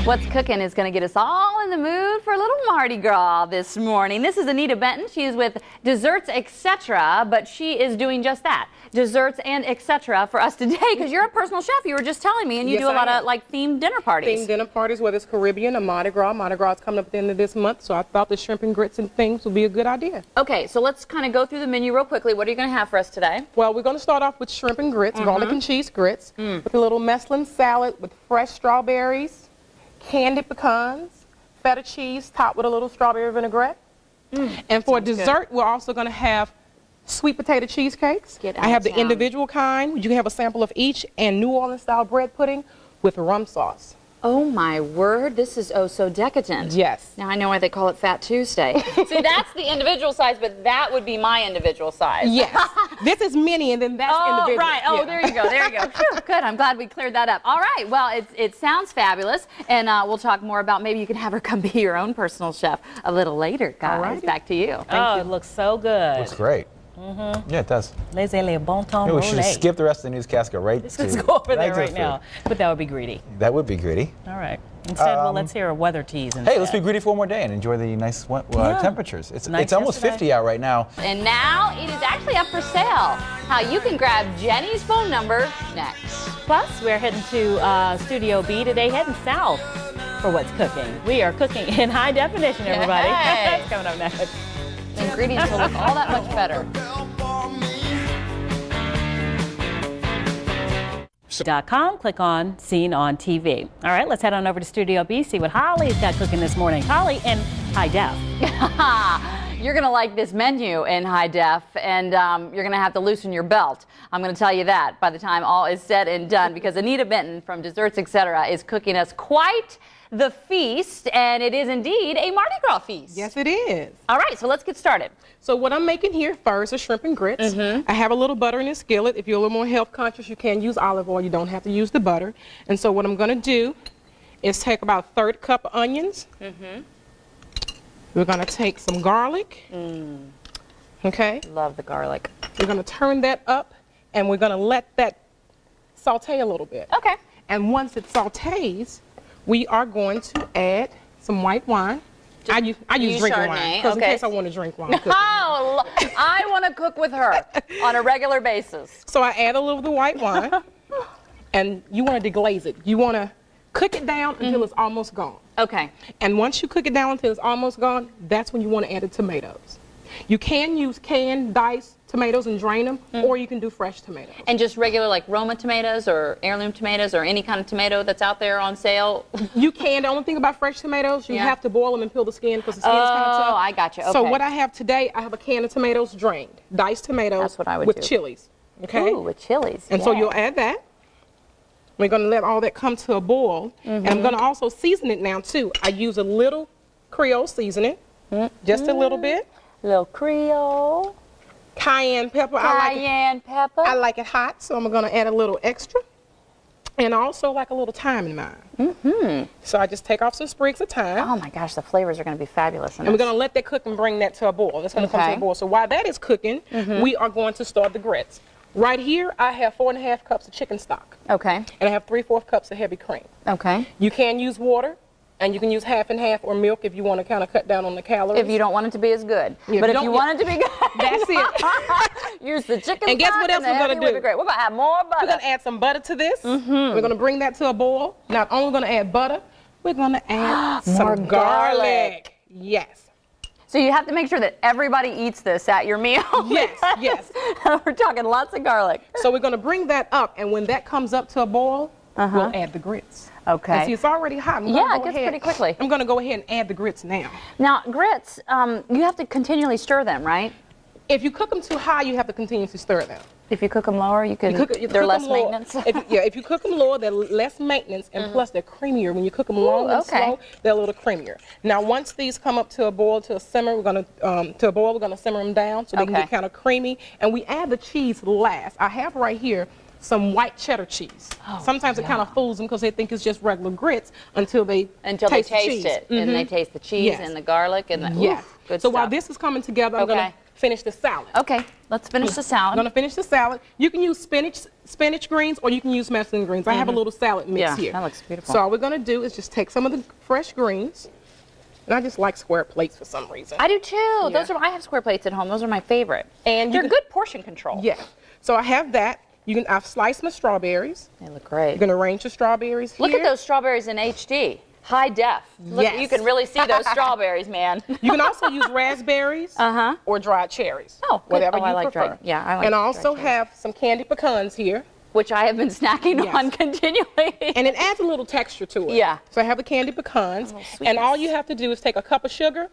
What's Cooking is going to get us all in the mood for a little Mardi Gras this morning. This is Anita Benton. She is with Desserts, Etc., but she is doing just that, desserts and etc. for us today, because you're a personal chef. You were just telling me, and you do a lot of like themed dinner parties. Themed dinner parties, whether it's Caribbean or Mardi Gras. Mardi Gras is coming up at the end of this month, so I thought the shrimp and grits and things would be a good idea. Okay, so let's kind of go through the menu real quickly. What are you going to have for us today? Well, we're going to start off with shrimp and grits, garlic and cheese grits, with a little messlin salad with fresh strawberries, candied pecans, feta cheese topped with a little strawberry vinaigrette. And for dessert, we're also going to have sweet potato cheesecakes. I have the individual kind. You can have a sample of each, and New Orleans style bread pudding with rum sauce. Oh my word, this is oh so decadent. Yes. Now I know why they call it Fat Tuesday. See, that's the individual size, but that would be my individual size. Yes. This is mini, and then that's individual. Right. Oh, there you go. There you go. Whew, good. I'm glad we cleared that up. All right. Well, it sounds fabulous, and we'll talk more about maybe you can have her come be your own personal chef a little later, guys. All right. Back to you. Thank you. It looks so good. Looks great. Yeah, it does. Laissez-les bon temps Maybe we should rouler. skip the rest of the newscast, go right Let's go over there right now. But that would be greedy. That would be greedy. All right. Instead, well, let's hear a weather tease. Instead. Hey, let's be greedy for one more day and enjoy the nice temperatures. It's almost 50 out right now. And now it is actually up for sale. How you can grab Jenny's phone number next. Plus, we're heading to Studio B today, heading south for What's Cooking. We are cooking in high definition, everybody. Hey. That's coming up next. The ingredients will look all that much better. .com, click on Seen on TV. All right, let's head on over to Studio B, see what Holly's got cooking this morning. Holly in high def. You're going to like this menu in high def, and you're going to have to loosen your belt. I'm going to tell you that by the time all is said and done, because Anita Benton from Desserts, Etc. is cooking us quite the feast, and it is indeed a Mardi Gras feast. Yes, it is. All right, so let's get started. So what I'm making here first is shrimp and grits. I have a little butter in this skillet. If you're a little more health conscious, you can use olive oil. You don't have to use the butter. And so what I'm going to do is take about a 1/3 cup of onions. We're going to take some garlic. Okay. Love the garlic. We're going to turn that up, and we're going to let that saute a little bit. Okay. And once it sautés, we are going to add some white wine. I use drinking wine, because in case I want to drink wine. Oh, I want to cook with her on a regular basis. So I add a little of the white wine, and you want to deglaze it. You want to cook it down until it's almost gone. Okay. And once you cook it down until it's almost gone, that's when you want to add the tomatoes. You can use canned diced tomatoes and drain them, or you can do fresh tomatoes. And just regular like Roma tomatoes or heirloom tomatoes or any kind of tomato that's out there on sale? You can. The only thing about fresh tomatoes, you have to boil them and peel the skin, because the skin is kind of tough. Oh, I got you. Okay. So what I have today, I have a can of tomatoes drained, diced tomatoes. That's what I would with do. chilies. Okay. Ooh, with chilies. And so you'll add that. We're going to let all that come to a boil. And I'm going to also season it now, too. I use a little Creole seasoning, just a little bit. Little Creole. Cayenne pepper. Cayenne pepper. I like it hot, so I'm going to add a little extra. And I also like a little thyme in mine. So I just take off some sprigs of thyme. Oh my gosh, the flavors are going to be fabulous. And we're going to let that cook and bring that to a boil. That's going to come to a boil. So while that is cooking, we are going to start the grits. Right here, I have 4½ cups of chicken stock. Okay. And I have 3/4 cups of heavy cream. Okay. You can use water, and you can use half and half or milk if you want to kind of cut down on the calories. If you don't want it to be as good. Yeah, but if you want it to be good, that's it. Use the chicken And guess stock what else we're going to do? We're going to add more butter. We're going to add some butter to this. We're going to bring that to a boil. Not only going to add butter, we're going to add some garlic. Yes. So you have to make sure that everybody eats this at your meal. Yes, yes. We're talking lots of garlic. So we're going to bring that up, and when that comes up to a boil, we'll add the grits. Okay. And see, it's already hot. Yeah, it gets pretty quickly. I'm going to go ahead and add the grits now. Now, grits, you have to continually stir them, right? If you cook them too high, you have to continuously stir them. If you cook them lower, they're less maintenance. If you cook them lower, they're less maintenance, and plus they're creamier. When you cook them long and slow, they're a little creamier. Now, once these come up to a boil, to a simmer, we're going to simmer them down so they can get kind of creamy. And we add the cheese last. I have right here some white cheddar cheese. Sometimes it kind of fools them because they think it's just regular grits until they taste it. And they taste the cheese and the garlic and the good stuff. While this is coming together, I'm going to finish the salad. Okay, let's finish the salad. I'm going to finish the salad. You can use spinach greens or you can use Messing greens. I have a little salad mix here. That looks beautiful. So all we're going to do is just take some of the fresh greens. And I just like square plates for some reason. I do too. Those are I have square plates at home. Those are my favorite. And they're good portion control. Yeah. So I have that. I've sliced my strawberries. They look great. You're going to arrange the strawberries here. Look at those strawberries in HD. High def. Look, yes. You can really see those strawberries, man. You can also use raspberries or dried cherries. Oh, good. Whatever I you like prefer. dried. Yeah, I like And I dried also cherries. have some candied pecans here. Which I have been snacking on continually. And it adds a little texture to it. Yeah. So I have the candied pecans. And all you have to do is take a cup of sugar,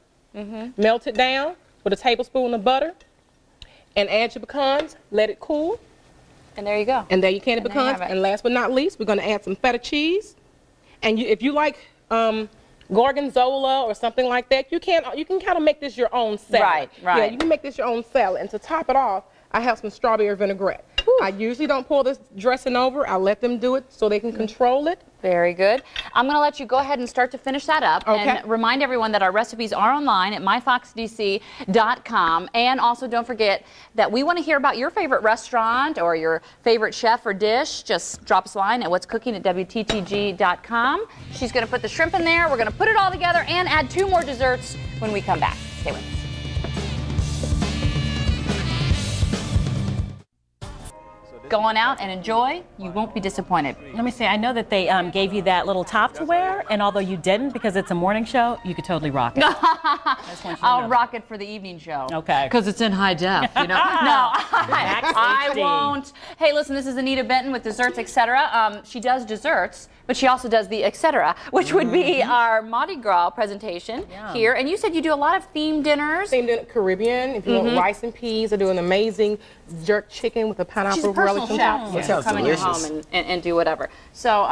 melt it down with a tablespoon of butter, and add your pecans, let it cool. And there you go. And there you candied pecans. And last but not least, we're going to add some feta cheese. And if you like gorgonzola or something like that, you can kind of make this your own salad. Right. Yeah, you can make this your own salad. And to top it off, I have some strawberry vinaigrette. Whew. I usually don't pour this dressing over. I let them do it so they can control it. Very good. I'm going to let you go ahead and start to finish that up. Okay. And remind everyone that our recipes are online at myfoxdc.com. And also don't forget that we want to hear about your favorite restaurant or your favorite chef or dish. Just drop us a line at what'scooking@wttg.com. She's going to put the shrimp in there. We're going to put it all together and add 2 more desserts when we come back. Stay with us. Go on out and enjoy. You won't be disappointed. Let me say, I know that they gave you that little top to wear, and although you didn't because it's a morning show, you could totally rock it. I'll rock it for the evening show. Okay. Because it's in high def, you know? No, I won't. Hey, listen, this is Anita Benton with Desserts, Etc. She does desserts, but she also does the Etc., which would be our Mardi Gras presentation here. And you said you do a lot of themed dinners. Themed dinner, Caribbean. If you want rice and peas, I do an amazing jerk chicken with a pineapple relish on top. That sounds come delicious. in your home and do whatever. So,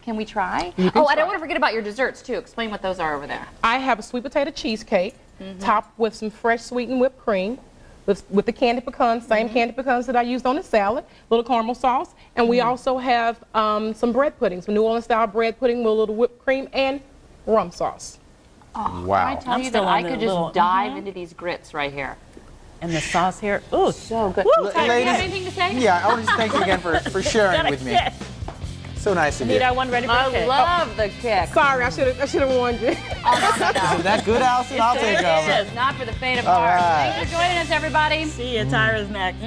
can we try? You can I try. don't want to forget about your desserts, too. Explain what those are over there. I have a sweet potato cheesecake topped with some fresh sweetened whipped cream with the candied pecans, same candied pecans that I used on the salad, little caramel sauce. And we also have some bread pudding, some New Orleans style bread pudding with a little whipped cream and rum sauce. Oh, wow. I tell you that I could just dive into these grits right here. And the sauce here, ooh, So good. Woo, Do you have anything to say? Yeah, I want to just thank you again for sharing with me. So nice of you. Anita, I wasn't ready for the I kick. love the kick. Sorry, I should have warned you. Is it that good, Allison? I'll take over. It is not for the faint of All heart. right. Thanks for joining us, everybody. See you, Tyra's next.